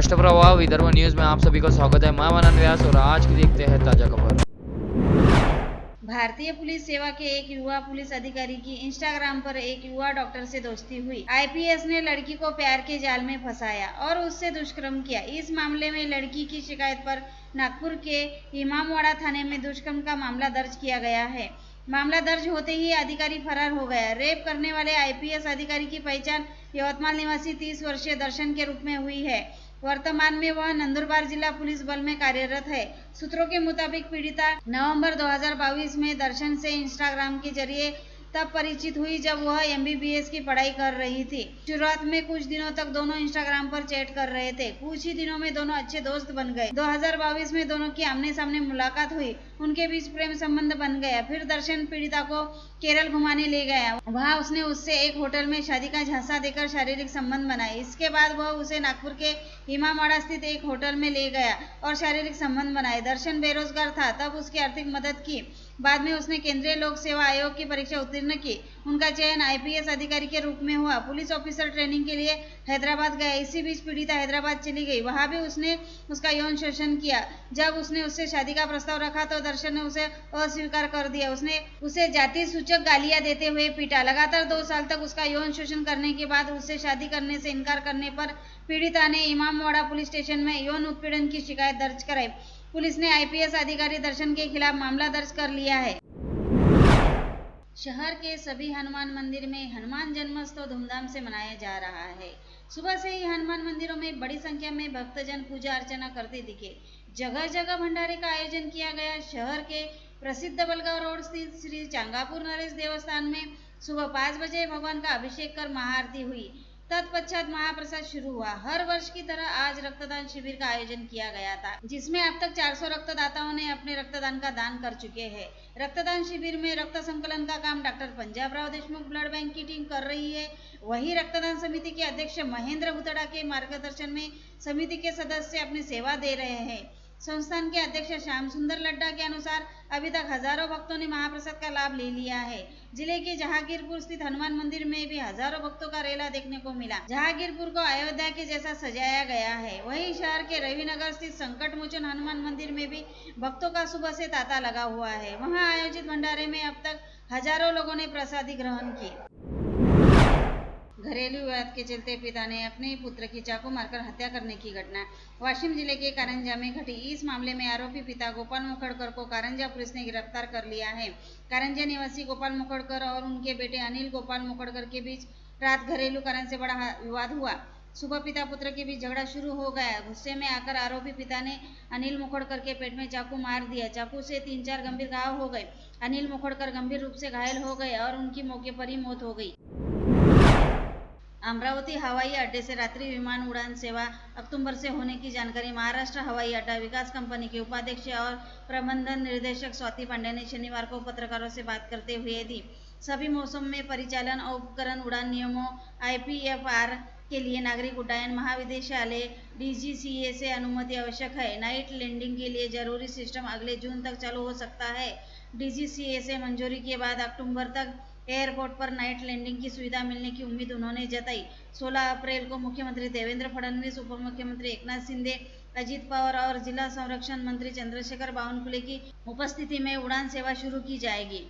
राष्ट्रप्रवाह Vidarbha news में आप सभी का स्वागत है। मैं मनन व्यास और आज की देखते हैं ताजा खबर। भारतीय पुलिस सेवा के एक युवा पुलिस अधिकारी की इंस्टाग्राम पर एक युवा डॉक्टर से दोस्ती हुई। आईपीएस ने लड़की को प्यार के जाल में फंसाया और उससे दुष्कर्म किया। इस मामले में लड़की की शिकायत पर नागपुर के इमामवाड़ा थाने में दुष्कर्म का मामला दर्ज किया गया है। मामला दर्ज होते ही अधिकारी फरार हो गया। रेप करने वाले आईपीएस अधिकारी की पहचान यवतमाल निवासी 30 वर्षीय दर्शन के रूप में हुई है। वर्तमान में वह नंदुरबार जिला पुलिस बल में कार्यरत है। सूत्रों के मुताबिक पीड़िता नवंबर 2022 में दर्शन से इंस्टाग्राम के जरिए तब परिचित हुई जब वह एमबीबीएस की पढ़ाई कर रही थी। शुरुआत में कुछ दिनों तक दोनों इंस्टाग्राम पर चैट कर रहे थे। कुछ ही दिनों में दोनों अच्छे दोस्त बन गए। 2022 में दोनों की आमने सामने मुलाकात हुई। उनके बीच प्रेम संबंध बन गया। फिर दर्शन पीड़िता को केरल घुमाने ले गया। वहां उसने उससे एक होटल में शादी का झांसा देकर शारीरिक संबंध बनाए। इसके बाद वह उसे नागपुर के इमामवाड़ा स्थित एक होटल में ले गया और शारीरिक संबंध बनाए। दर्शन बेरोजगार था, तब उसकी आर्थिक मदद की। बाद में उसने केंद्रीय लोक सेवा आयोग की परीक्षा उत्तीर्ण की। उनका चयन आईपीएस अधिकारी के रूप में हुआ। पुलिस ऑफिसर ट्रेनिंग के लिए हैदराबाद गया। इसी बीच पीड़िता हैदराबाद चली गई। वहां भी उसने उसका यौन शोषण किया। जब उसने उससे शादी का प्रस्ताव रखा तो दर्शन ने उसे अस्वीकार कर दिया। उसने उसे जाति सूचक गालियां देते हुए पीटा। लगातार 2 साल तक उसका यौन शोषण करने के बाद उससे शादी करने से इनकार करने पर पीड़िता ने इमामवाड़ा पुलिस स्टेशन में यौन उत्पीड़न की शिकायत दर्ज कराई। पुलिस ने आईपीएस अधिकारी दर्शन के खिलाफ मामला दर्ज कर लिया है। शहर के सभी हनुमान मंदिर में हनुमान जन्मोत्सव धूमधाम से मनाया जा रहा है। सुबह से ही हनुमान मंदिरों में बड़ी संख्या में भक्तजन पूजा अर्चना करते दिखे। जगह जगह भंडारे का आयोजन किया गया। शहर के प्रसिद्ध बलगांव रोड स्थित श्री चांगापुर नरेश देवस्थान में सुबह 5 बजे भगवान का अभिषेक कर महाआरती हुई। तत्पश्चात महाप्रसाद शुरू हुआ। हर वर्ष की तरह आज रक्तदान शिविर का आयोजन किया गया था, जिसमें अब तक 400 रक्तदाताओं ने अपने रक्तदान का दान कर चुके हैं। रक्तदान शिविर में रक्त संकलन का काम doctor Panjabrao Deshmukh blood bank की टीम कर रही है। वहीं रक्तदान समिति के अध्यक्ष महेंद्र भुतड़ा के मार्गदर्शन में समिति के सदस्य अपनी सेवा दे रहे हैं। संस्थान के अध्यक्ष श्याम सुंदर लड्डा के अनुसार अभी तक हजारों भक्तों ने महाप्रसाद का लाभ ले लिया है। जिले के जहांगीरपुर स्थित हनुमान मंदिर में भी हजारों भक्तों का रेला देखने को मिला। जहांगीरपुर को अयोध्या के जैसा सजाया गया है। वहीं शहर के रविनगर स्थित संकट मोचन हनुमान मंदिर में भी भक्तों का सुबह से तांता लगा हुआ है। वहां आयोजित भंडारे में अब तक हजारों लोगों ने प्रसादी ग्रहण की। घरेलू विवाद के चलते पिता ने अपने पुत्र की चाकू मारकर हत्या करने की घटना वाशिम जिले के कारंजा में घटी। इस मामले में आरोपी पिता गोपाल मुखड़कर को कारंजा पुलिस ने गिरफ्तार कर लिया है। कारंजा निवासी गोपाल मुखड़कर और उनके बेटे अनिल गोपाल मुखड़कर के बीच रात घरेलू कारण से बड़ा विवाद हुआ। सुबह पिता पुत्र के बीच झगड़ा शुरू हो गया। गुस्से में आकर आरोपी पिता ने अनिल मुखड़कर के पेट में चाकू मार दिया। चाकू से 3-4 गंभीर घाव हो गए। अनिल मुखड़कर गंभीर रूप से घायल हो गए और उनकी मौके पर ही मौत हो गई। अमरावती हवाई अड्डे से रात्रि विमान उड़ान सेवा अक्टूबर से होने की जानकारी महाराष्ट्र हवाई अड्डा विकास कंपनी के उपाध्यक्ष और प्रबंधन निर्देशक स्वाति पांडे ने शनिवार को पत्रकारों से बात करते हुए दी। सभी मौसम में परिचालन और उपकरण उड़ान नियमों IPFR के लिए नागरिक उड्डयन महाविद्यालय DGCA से अनुमति आवश्यक है। नाइट लैंडिंग के लिए जरूरी सिस्टम अगले जून तक चालू हो सकता है। DGCA से मंजूरी के बाद अक्टूबर तक एयरपोर्ट पर नाइट लैंडिंग की सुविधा मिलने की उम्मीद उन्होंने जताई। 16 अप्रैल को मुख्यमंत्री देवेंद्र फडणवीस, उप मुख्यमंत्री एकनाथ शिंदे, अजित पवार और जिला संरक्षण मंत्री चंद्रशेखर बावनकुले की उपस्थिति में उड़ान सेवा शुरू की जाएगी।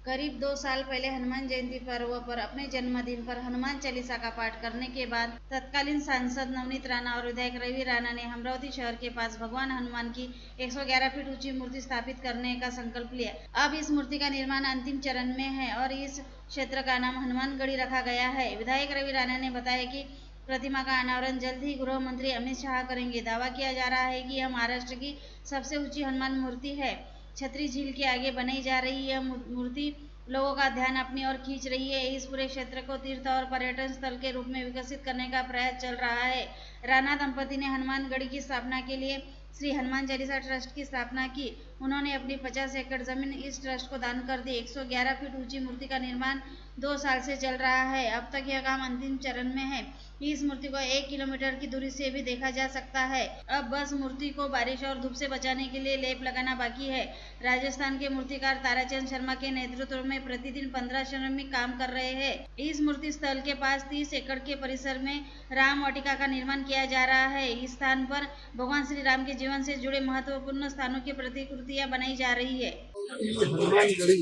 करीब 2 साल पहले हनुमान जयंती पर्व पर अपने जन्मदिन पर हनुमान चालीसा का पाठ करने के बाद तत्कालीन सांसद नवनीत राणा और विधायक रवि राणा ने अमरावती शहर के पास भगवान हनुमान की 111 फीट ऊंची मूर्ति स्थापित करने का संकल्प लिया। अब इस मूर्ति का निर्माण अंतिम चरण में है और इस क्षेत्र का नाम हनुमानगढ़ी रखा गया है। विधायक रवि राणा ने बताया कि प्रतिमा का अनावरण जल्द ही गृह मंत्री अमित शाह करेंगे। दावा किया जा रहा है कि यह महाराष्ट्र की सबसे ऊंची हनुमान मूर्ति है। छतरी झील के आगे बनाई जा रही यह मूर्ति लोगों का ध्यान अपनी ओर खींच रही है। इस पूरे क्षेत्र को तीर्थ और पर्यटन स्थल के रूप में विकसित करने का प्रयास चल रहा है। राणा दंपति ने हनुमानगढ़ी की स्थापना के लिए श्री हनुमान चालीसा ट्रस्ट की स्थापना की। उन्होंने अपनी 50 एकड़ जमीन इस ट्रस्ट को दान कर दी। 111 फीट ऊंची मूर्ति का निर्माण 2 साल से चल रहा है। अब तक यह काम अंतिम चरण में है। इस मूर्ति को 1 किलोमीटर की दूरी से भी देखा जा सकता है। अब बस मूर्ति को बारिश और धूप से बचाने के लिए लेप लगाना बाकी है। राजस्थान के मूर्तिकार ताराचंद शर्मा के नेतृत्व में प्रतिदिन 15 श्रमिक काम कर रहे हैं। इस मूर्ति स्थल के पास 30 एकड़ के परिसर में राम वाटिका का निर्माण किया जा रहा है। इस स्थान पर भगवान श्री राम के जीवन से जुड़े महत्वपूर्ण स्थानों की प्रतिकृतियां बनाई जा रही है। हनुमानगडी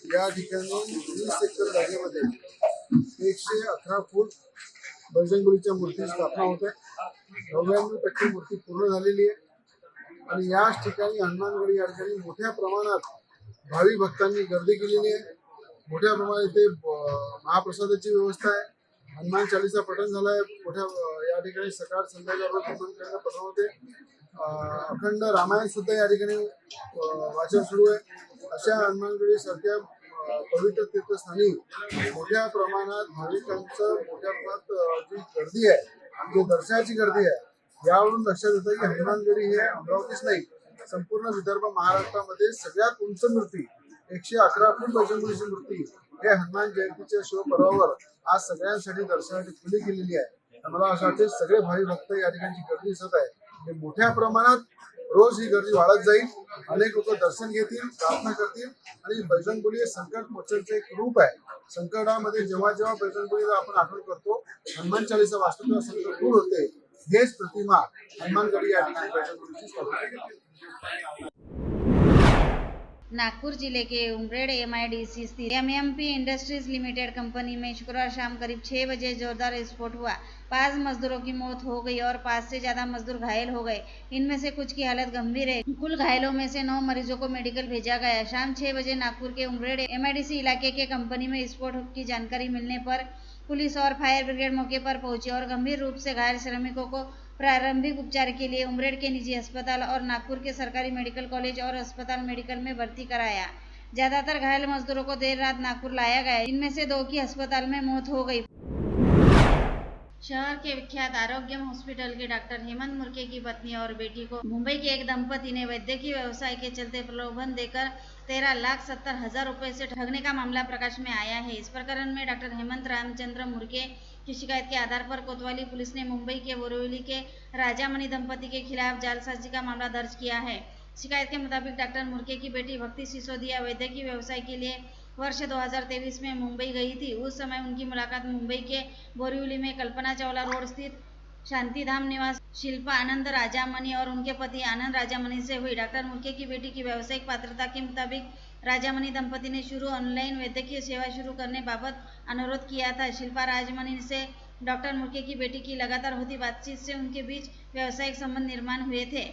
या ठिकाणी 20 एकर जागेमध्ये 111 फूट बजरंगबलीच्या मूर्ती स्थापना होते. 99% मूर्ती पूर्ण झालेली आहे आणि याच ठिकाणी हनुमानगडी या ठिकाणी मोठ्या प्रमाणात भाविक भक्तांनी गर्दी केलेली आहे. मोठ्या प्रमाणात इथे महाप्रसादाची व्यवस्था आहे. हनुमान चालीसा पठण झाला आहे. मोठ्या या ठिकाणी सकाळ संध्याकाळ हनुमान पठण होते. अखंड रामायण सुद्धा या ठिकाणी वाचन सुरू आहे. अशा हनुमानगडी सारख्या पवित्र तीर्थस्थानी मोठ्या प्रमाणात भाविकांचं मोठ्या प्रमाणात जी गर्दी आहे, जी दर्शनाची गर्दी आहे, यावरून लक्षात येतं की हनुमानगडी हे अमरावतीच नाही, संपूर्ण विदर्भ महाराष्ट्रामध्ये सगळ्यात उंच मूर्ती 111 फूट बजरंगबलीची मूर्ती हे हनुमान जयंतीच्या शिवपर्वावर आज सगळ्यांसाठी दर्शनाची खुली केलेली आहे. मला असं वाटतं सगळे भाविक भक्त या ठिकाणी गर्दी दिसत आहे. हे मोठ्या प्रमाणात रोज ही गर्दी वाढत जाईल. अनेक लोक दर्शन घेतील, प्रार्थना करतील आणि बजरंगबली हे संकट मोचनचे एक रूप आहे. संकटामध्ये जेव्हा जेव्हा बजरंगबलीला आपण आठवण करतो, हनुमान चालीसा वाचतो तेव्हा संकट दूर होते. हेच प्रतिमा हनुमानगडी या ठिकाणी बजरंगबलीची स्थापना केली. नागपुर जिले के उमरेड MIDC स्थित MMP इंडस्ट्रीज लिमिटेड कंपनी में शुक्रवार शाम करीब 6 बजे जोरदार विस्फोट हुआ। 5 मजदूरों की मौत हो गई और 5 से ज्यादा मजदूर घायल हो गए। इनमें से कुछ की हालत गंभीर है। कुल घायलों में से 9 मरीजों को मेडिकल भेजा गया। शाम 6 बजे नागपुर के उमरेड MIDC इलाके के कंपनी में विस्फोट की जानकारी मिलने पर पुलिस और फायर ब्रिगेड मौके पर पहुंची और गंभीर रूप से घायल श्रमिकों को प्रारंभिक उपचार के लिए उमरेड के निजी अस्पताल और नागपुर के सरकारी मेडिकल कॉलेज और अस्पताल मेडिकल में भर्ती कराया। ज्यादातर घायल मजदूरों को देर रात नागपुर लाया गया। इनमें से 2 की अस्पताल में मौत हो गई। शहर के विख्यात आरोग्यम हॉस्पिटल के डॉक्टर हेमंत मुर्के की पत्नी और बेटी को मुंबई के एक दंपति ने वैद्यकीय व्यवसाय के चलते प्रलोभन देकर 13,70,000 रुपए से ठगने का मामला प्रकाश में आया है। इस प्रकरण में डॉक्टर हेमंत रामचंद्र मुर्के की शिकायत के आधार पर कोतवाली पुलिस ने मुंबई के बोरिवली के राजामणि दंपति के खिलाफ जालसाजी का मामला दर्ज किया है। शिकायत के मुताबिक डॉक्टर मुर्के की बेटी भक्ति सिसोदिया वैद्यकीय व्यवसाय के लिए वर्ष 2023 में मुंबई गई थी। उस समय उनकी मुलाकात मुंबई के बोरिवली में कल्पना चावला रोड स्थित शांतिधाम निवास शिल्पा आनंद राजामणि और उनके पति आनंद राजामणि से हुई। डॉक्टर मुर्के की बेटी की व्यावसायिक पात्रता के मुताबिक राजामणि दंपति ने ऑनलाइन वैद्यकीय सेवा शुरू करने बाबत अनुरोध किया था। शिल्पा राजामणि से डॉक्टर मुर्के की बेटी की लगातार होती बातचीत से उनके बीच व्यावसायिक संबंध निर्माण हुए थे।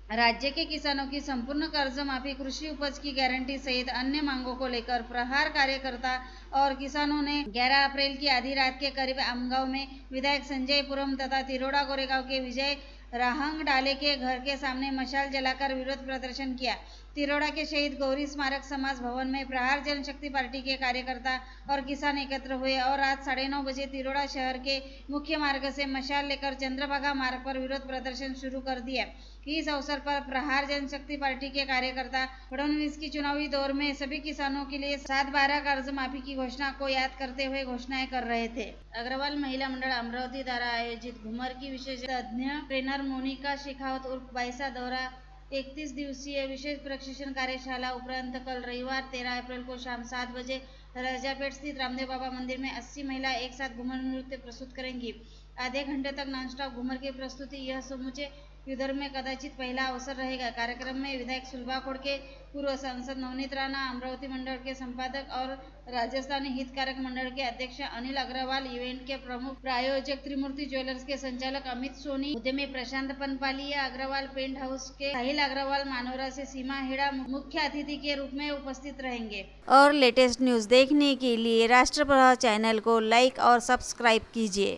राज्य के किसानों की संपूर्ण कर्ज माफी, कृषि उपज की गारंटी सहित अन्य मांगों को लेकर प्रहार कार्यकर्ता और किसानों ने 11 अप्रैल की आधी रात के करीब आमगांव में विधायक संजय पुरम तथा तिरोड़ा गोरेगांव के विजय राहंग डाले के घर के सामने मशाल जलाकर विरोध प्रदर्शन किया। तिरोड़ा के शहीद गौरी स्मारक समाज भवन में प्रहार जनशक्ति पार्टी के कार्यकर्ता और किसान एकत्र हुए और रात 9:30 बजे तिरोड़ा शहर के मुख्य मार्ग से मशाल लेकर चंद्रभागा मार्ग पर विरोध प्रदर्शन शुरू कर दिया। इस अवसर पर प्रहार जनशक्ति पार्टी के कार्यकर्ता फडणवीस की चुनावी दौर में सभी किसानों के लिए 7/12 कर्ज माफी की घोषणा को याद करते हुए घोषणाएं कर रहे थे। अग्रवाल महिला मंडल अमरावती द्वारा आयोजित घुमर की विशेष तज्ञ ट्रेनर मोनिका शेखावत उर्फ बाईसा द्वारा 31 दिवसीय विशेष प्रशिक्षण कार्यशाला उपरांत कल रविवार 13 अप्रैल को शाम 7 बजे राजापेट स्थित रामदेव बाबा मंदिर में 80 महिला एक साथ घुमर नृत्य प्रस्तुत करेंगी। आधे घंटे तक नॉनस्टॉप घुमर की प्रस्तुति यह समूचे विदर्भ में कदाचित पहला अवसर रहेगा। कार्यक्रम में विधायक सुलभा खोड़के, पूर्व सांसद नवनीत राणा, अमरावती मंडल के संपादक और राजस्थानी हितकारक मंडल के अध्यक्ष अनिल अग्रवाल, इवेंट के प्रमुख प्रायोजक त्रिमूर्ति ज्वेलर्स के संचालक अमित सोनी, उद्यमी प्रशांत पनपालिया, अग्रवाल पेंट हाउस के साहिल अग्रवाल, मानोरा से सीमा हेड़ा मुख्य अतिथि के रूप में उपस्थित रहेंगे। और लेटेस्ट न्यूज देखने के लिए राष्ट्रप्रभा चैनल को लाइक और सब्सक्राइब कीजिए।